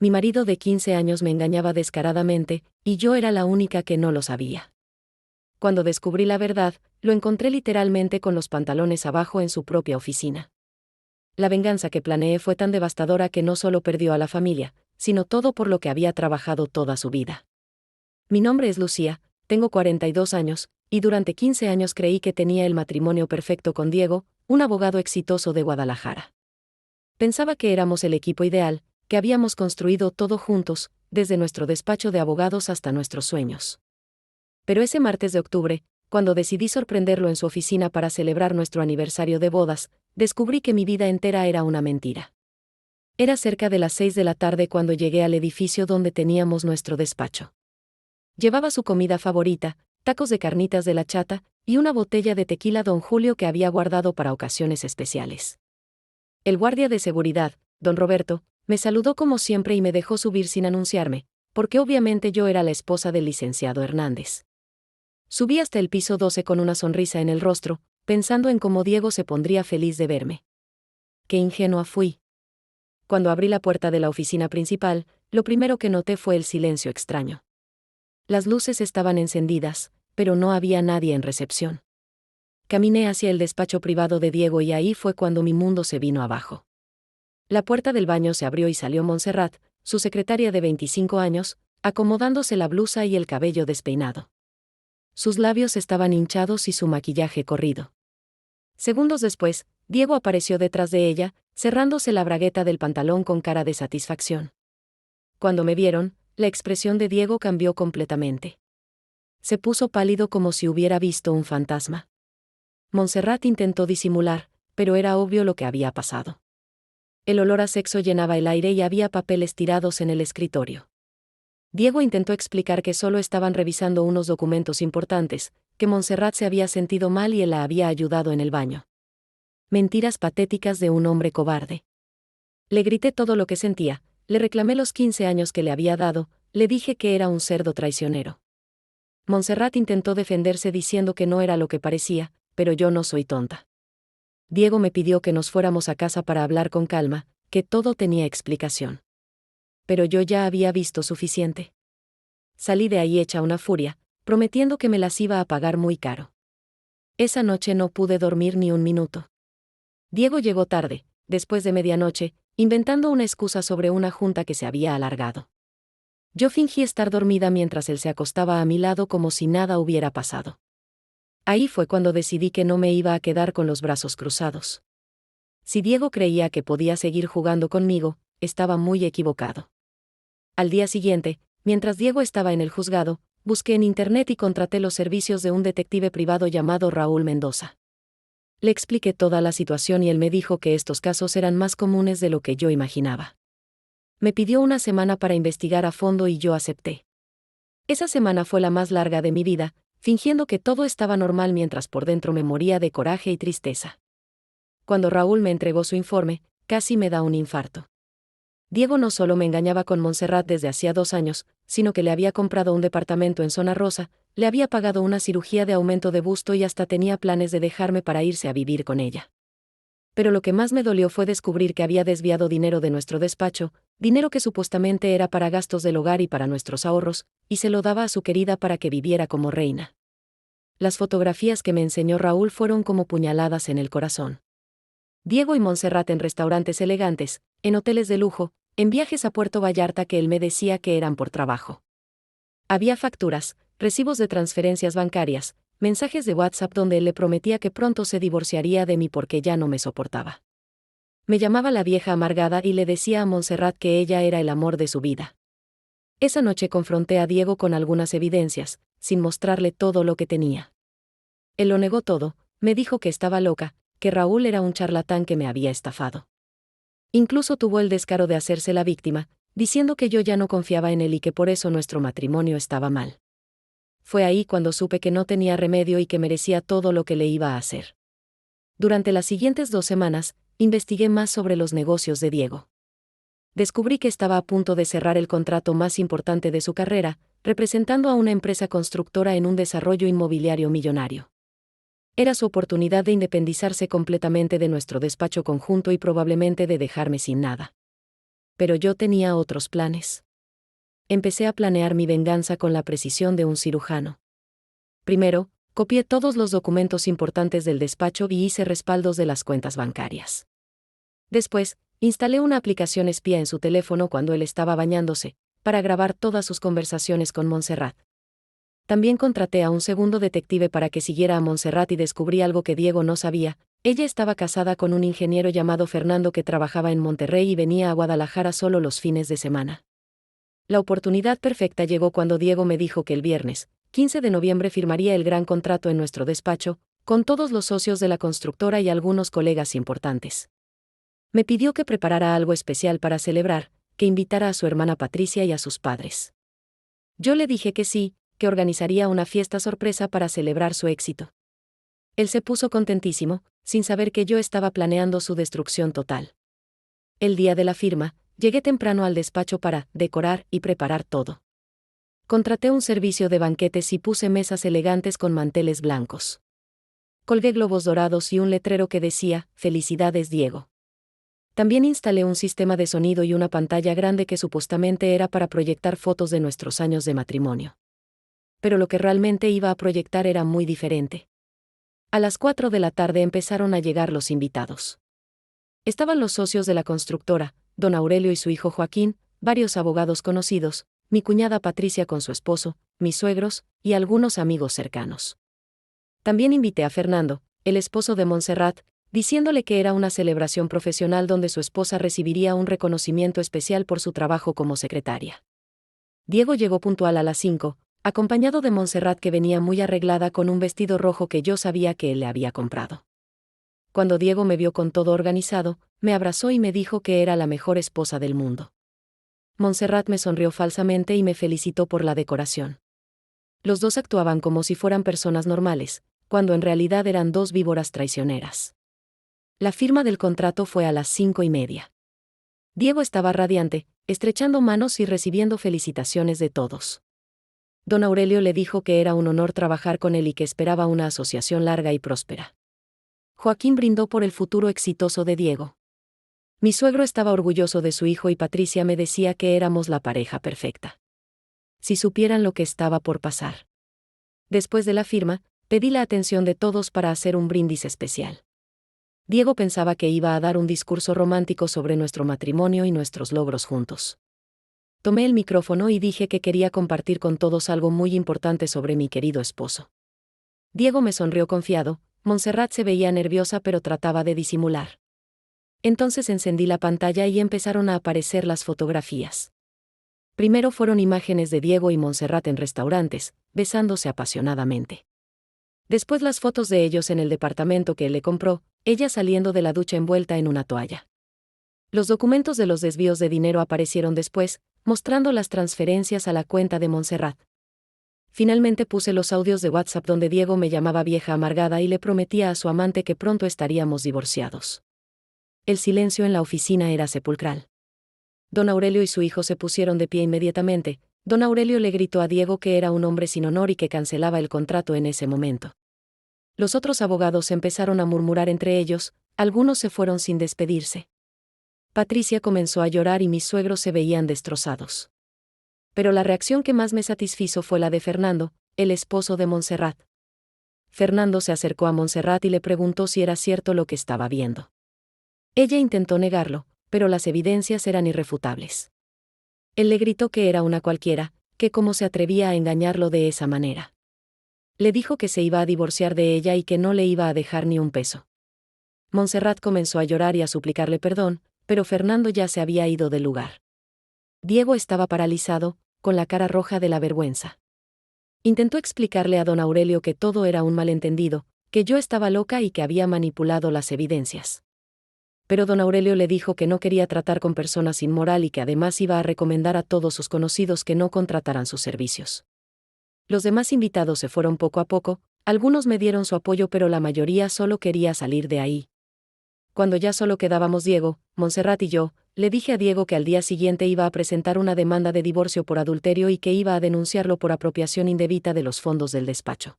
Mi marido de 15 años me engañaba descaradamente, y yo era la única que no lo sabía. Cuando descubrí la verdad, lo encontré literalmente con los pantalones abajo en su propia oficina. La venganza que planeé fue tan devastadora que no solo perdió a la familia, sino todo por lo que había trabajado toda su vida. Mi nombre es Lucía, tengo 42 años, y durante 15 años creí que tenía el matrimonio perfecto con Diego, un abogado exitoso de Guadalajara. Pensaba que éramos el equipo ideal, que habíamos construido todo juntos, desde nuestro despacho de abogados hasta nuestros sueños. Pero ese martes de octubre, cuando decidí sorprenderlo en su oficina para celebrar nuestro aniversario de bodas, descubrí que mi vida entera era una mentira. Era cerca de las 6 de la tarde cuando llegué al edificio donde teníamos nuestro despacho. Llevaba su comida favorita, tacos de carnitas de la chata, y una botella de tequila Don Julio que había guardado para ocasiones especiales. El guardia de seguridad, don Roberto, me saludó como siempre y me dejó subir sin anunciarme, porque obviamente yo era la esposa del licenciado Hernández. Subí hasta el piso 12 con una sonrisa en el rostro, pensando en cómo Diego se pondría feliz de verme. Qué ingenua fui. Cuando abrí la puerta de la oficina principal, lo primero que noté fue el silencio extraño. Las luces estaban encendidas, pero no había nadie en recepción. Caminé hacia el despacho privado de Diego y ahí fue cuando mi mundo se vino abajo. La puerta del baño se abrió y salió Montserrat, su secretaria de 25 años, acomodándose la blusa y el cabello despeinado. Sus labios estaban hinchados y su maquillaje corrido. Segundos después, Diego apareció detrás de ella, cerrándose la bragueta del pantalón con cara de satisfacción. Cuando me vieron, la expresión de Diego cambió completamente. Se puso pálido como si hubiera visto un fantasma. Montserrat intentó disimular, pero era obvio lo que había pasado. El olor a sexo llenaba el aire y había papeles tirados en el escritorio. Diego intentó explicar que solo estaban revisando unos documentos importantes, que Montserrat se había sentido mal y él la había ayudado en el baño. Mentiras patéticas de un hombre cobarde. Le grité todo lo que sentía, le reclamé los 15 años que le había dado, le dije que era un cerdo traicionero. Montserrat intentó defenderse diciendo que no era lo que parecía, pero yo no soy tonta. Diego me pidió que nos fuéramos a casa para hablar con calma, que todo tenía explicación. Pero yo ya había visto suficiente. Salí de ahí hecha una furia, prometiendo que me las iba a pagar muy caro. Esa noche no pude dormir ni un minuto. Diego llegó tarde, después de medianoche, inventando una excusa sobre una junta que se había alargado. Yo fingí estar dormida mientras él se acostaba a mi lado como si nada hubiera pasado. Ahí fue cuando decidí que no me iba a quedar con los brazos cruzados. Si Diego creía que podía seguir jugando conmigo, estaba muy equivocado. Al día siguiente, mientras Diego estaba en el juzgado, busqué en internet y contraté los servicios de un detective privado llamado Raúl Mendoza. Le expliqué toda la situación y él me dijo que estos casos eran más comunes de lo que yo imaginaba. Me pidió una semana para investigar a fondo y yo acepté. Esa semana fue la más larga de mi vida, fingiendo que todo estaba normal mientras por dentro me moría de coraje y tristeza. Cuando Raúl me entregó su informe, casi me da un infarto. Diego no solo me engañaba con Montserrat desde hacía 2 años, sino que le había comprado un departamento en Zona Rosa, le había pagado una cirugía de aumento de busto y hasta tenía planes de dejarme para irse a vivir con ella. Pero lo que más me dolió fue descubrir que había desviado dinero de nuestro despacho, dinero que supuestamente era para gastos del hogar y para nuestros ahorros, y se lo daba a su querida para que viviera como reina. Las fotografías que me enseñó Raúl fueron como puñaladas en el corazón. Diego y Montserrat en restaurantes elegantes, en hoteles de lujo, en viajes a Puerto Vallarta que él me decía que eran por trabajo. Había facturas, recibos de transferencias bancarias, mensajes de WhatsApp donde él le prometía que pronto se divorciaría de mí porque ya no me soportaba. Me llamaba la vieja amargada y le decía a Montserrat que ella era el amor de su vida. Esa noche confronté a Diego con algunas evidencias, sin mostrarle todo lo que tenía. Él lo negó todo, me dijo que estaba loca, que Raúl era un charlatán que me había estafado. Incluso tuvo el descaro de hacerse la víctima, diciendo que yo ya no confiaba en él y que por eso nuestro matrimonio estaba mal. Fue ahí cuando supe que no tenía remedio y que merecía todo lo que le iba a hacer. Durante las siguientes 2 semanas, investigué más sobre los negocios de Diego. Descubrí que estaba a punto de cerrar el contrato más importante de su carrera, representando a una empresa constructora en un desarrollo inmobiliario millonario. Era su oportunidad de independizarse completamente de nuestro despacho conjunto y probablemente de dejarme sin nada. pero yo tenía otros planes. Empecé a planear mi venganza con la precisión de un cirujano. Primero, copié todos los documentos importantes del despacho y hice respaldos de las cuentas bancarias. Después, instalé una aplicación espía en su teléfono cuando él estaba bañándose, para grabar todas sus conversaciones con Montserrat. También contraté a un segundo detective para que siguiera a Montserrat y descubrí algo que Diego no sabía. Ella estaba casada con un ingeniero llamado Fernando que trabajaba en Monterrey y venía a Guadalajara solo los fines de semana. La oportunidad perfecta llegó cuando Diego me dijo que el viernes, 15 de noviembre firmaría el gran contrato en nuestro despacho, con todos los socios de la constructora y algunos colegas importantes. Me pidió que preparara algo especial para celebrar, que invitara a su hermana Patricia y a sus padres. Yo le dije que sí, que organizaría una fiesta sorpresa para celebrar su éxito. Él se puso contentísimo, sin saber que yo estaba planeando su destrucción total. El día de la firma, llegué temprano al despacho para decorar y preparar todo. Contraté un servicio de banquetes y puse mesas elegantes con manteles blancos. Colgué globos dorados y un letrero que decía, «Felicidades, Diego». También instalé un sistema de sonido y una pantalla grande que supuestamente era para proyectar fotos de nuestros años de matrimonio. Pero lo que realmente iba a proyectar era muy diferente. A las 4 de la tarde empezaron a llegar los invitados. Estaban los socios de la constructora, don Aurelio y su hijo Joaquín, varios abogados conocidos, mi cuñada Patricia con su esposo, mis suegros, y algunos amigos cercanos. También invité a Fernando, el esposo de Montserrat, diciéndole que era una celebración profesional donde su esposa recibiría un reconocimiento especial por su trabajo como secretaria. Diego llegó puntual a las 5, acompañado de Montserrat que venía muy arreglada con un vestido rojo que yo sabía que él le había comprado. Cuando Diego me vio con todo organizado, me abrazó y me dijo que era la mejor esposa del mundo. Montserrat me sonrió falsamente y me felicitó por la decoración. Los dos actuaban como si fueran personas normales, cuando en realidad eran dos víboras traicioneras. La firma del contrato fue a las 5:30. Diego estaba radiante, estrechando manos y recibiendo felicitaciones de todos. Don Aurelio le dijo que era un honor trabajar con él y que esperaba una asociación larga y próspera. Joaquín brindó por el futuro exitoso de Diego. Mi suegro estaba orgulloso de su hijo y Patricia me decía que éramos la pareja perfecta. Si supieran lo que estaba por pasar. Después de la firma, pedí la atención de todos para hacer un brindis especial. Diego pensaba que iba a dar un discurso romántico sobre nuestro matrimonio y nuestros logros juntos. Tomé el micrófono y dije que quería compartir con todos algo muy importante sobre mi querido esposo. Diego me sonrió confiado, Montserrat se veía nerviosa pero trataba de disimular. Entonces encendí la pantalla y empezaron a aparecer las fotografías. Primero fueron imágenes de Diego y Montserrat en restaurantes, besándose apasionadamente. Después las fotos de ellos en el departamento que él le compró, ella saliendo de la ducha envuelta en una toalla. Los documentos de los desvíos de dinero aparecieron después, mostrando las transferencias a la cuenta de Montserrat. Finalmente puse los audios de WhatsApp donde Diego me llamaba vieja amargada y le prometía a su amante que pronto estaríamos divorciados. El silencio en la oficina era sepulcral. Don Aurelio y su hijo se pusieron de pie inmediatamente. Don Aurelio le gritó a Diego que era un hombre sin honor y que cancelaba el contrato en ese momento. Los otros abogados empezaron a murmurar entre ellos, algunos se fueron sin despedirse. Patricia comenzó a llorar y mis suegros se veían destrozados. Pero la reacción que más me satisfizo fue la de Fernando, el esposo de Montserrat. Fernando se acercó a Montserrat y le preguntó si era cierto lo que estaba viendo. Ella intentó negarlo, pero las evidencias eran irrefutables. Él le gritó que era una cualquiera, que cómo se atrevía a engañarlo de esa manera. Le dijo que se iba a divorciar de ella y que no le iba a dejar ni un peso. Montserrat comenzó a llorar y a suplicarle perdón, pero Fernando ya se había ido del lugar. Diego estaba paralizado, con la cara roja de la vergüenza. Intentó explicarle a don Aurelio que todo era un malentendido, que yo estaba loca y que había manipulado las evidencias. Pero don Aurelio le dijo que no quería tratar con personas sin moral y que además iba a recomendar a todos sus conocidos que no contrataran sus servicios. Los demás invitados se fueron poco a poco, algunos me dieron su apoyo pero la mayoría solo quería salir de ahí. Cuando ya solo quedábamos Diego, Montserrat y yo, le dije a Diego que al día siguiente iba a presentar una demanda de divorcio por adulterio y que iba a denunciarlo por apropiación indebida de los fondos del despacho.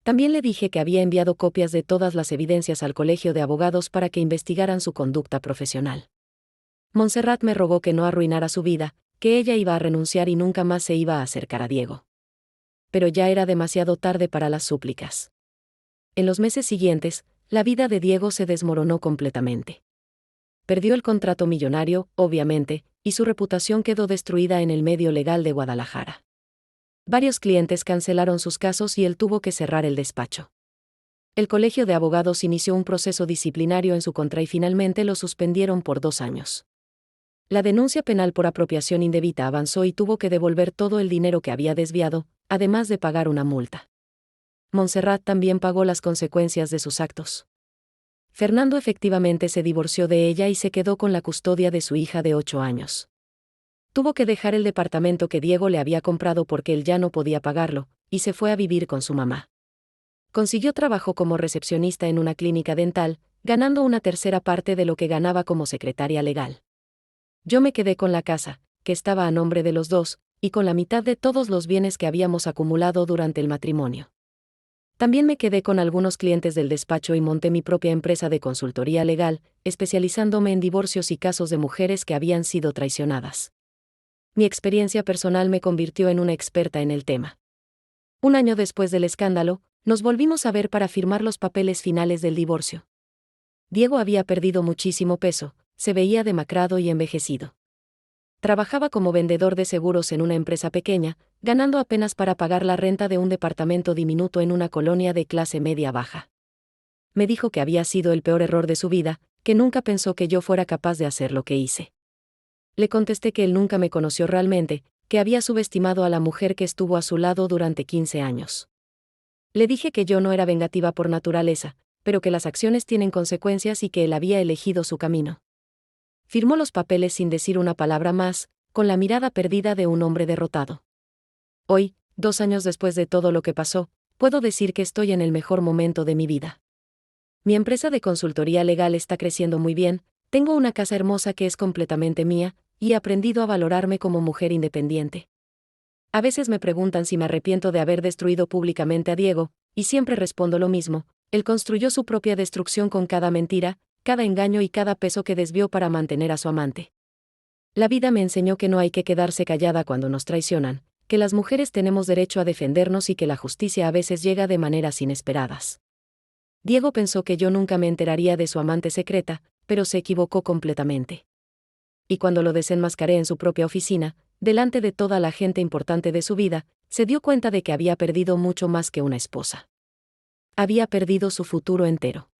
También le dije que había enviado copias de todas las evidencias al colegio de abogados para que investigaran su conducta profesional. Montserrat me rogó que no arruinara su vida, que ella iba a renunciar y nunca más se iba a acercar a Diego. Pero ya era demasiado tarde para las súplicas. En los meses siguientes, la vida de Diego se desmoronó completamente. Perdió el contrato millonario, obviamente, y su reputación quedó destruida en el medio legal de Guadalajara. Varios clientes cancelaron sus casos y él tuvo que cerrar el despacho. El Colegio de Abogados inició un proceso disciplinario en su contra y finalmente lo suspendieron por 2 años. La denuncia penal por apropiación indebida avanzó y tuvo que devolver todo el dinero que había desviado, además de pagar una multa. Montserrat también pagó las consecuencias de sus actos. Fernando efectivamente se divorció de ella y se quedó con la custodia de su hija de 8 años. Tuvo que dejar el departamento que Diego le había comprado porque él ya no podía pagarlo, y se fue a vivir con su mamá. Consiguió trabajo como recepcionista en una clínica dental, ganando una tercera parte de lo que ganaba como secretaria legal. Yo me quedé con la casa, que estaba a nombre de los dos, y con la mitad de todos los bienes que habíamos acumulado durante el matrimonio. También me quedé con algunos clientes del despacho y monté mi propia empresa de consultoría legal, especializándome en divorcios y casos de mujeres que habían sido traicionadas. Mi experiencia personal me convirtió en una experta en el tema. Un año después del escándalo, nos volvimos a ver para firmar los papeles finales del divorcio. Diego había perdido muchísimo peso, se veía demacrado y envejecido. Trabajaba como vendedor de seguros en una empresa pequeña, ganando apenas para pagar la renta de un departamento diminuto en una colonia de clase media-baja. Me dijo que había sido el peor error de su vida, que nunca pensó que yo fuera capaz de hacer lo que hice. Le contesté que él nunca me conoció realmente, que había subestimado a la mujer que estuvo a su lado durante 15 años. Le dije que yo no era vengativa por naturaleza, pero que las acciones tienen consecuencias y que él había elegido su camino. Firmó los papeles sin decir una palabra más, con la mirada perdida de un hombre derrotado. Hoy, 2 años después de todo lo que pasó, puedo decir que estoy en el mejor momento de mi vida. Mi empresa de consultoría legal está creciendo muy bien, tengo una casa hermosa que es completamente mía, y he aprendido a valorarme como mujer independiente. A veces me preguntan si me arrepiento de haber destruido públicamente a Diego, y siempre respondo lo mismo: él construyó su propia destrucción con cada mentira, cada engaño y cada peso que desvió para mantener a su amante. La vida me enseñó que no hay que quedarse callada cuando nos traicionan, que las mujeres tenemos derecho a defendernos y que la justicia a veces llega de maneras inesperadas. Diego pensó que yo nunca me enteraría de su amante secreta, pero se equivocó completamente. Y cuando lo desenmascaré en su propia oficina, delante de toda la gente importante de su vida, se dio cuenta de que había perdido mucho más que una esposa. Había perdido su futuro entero.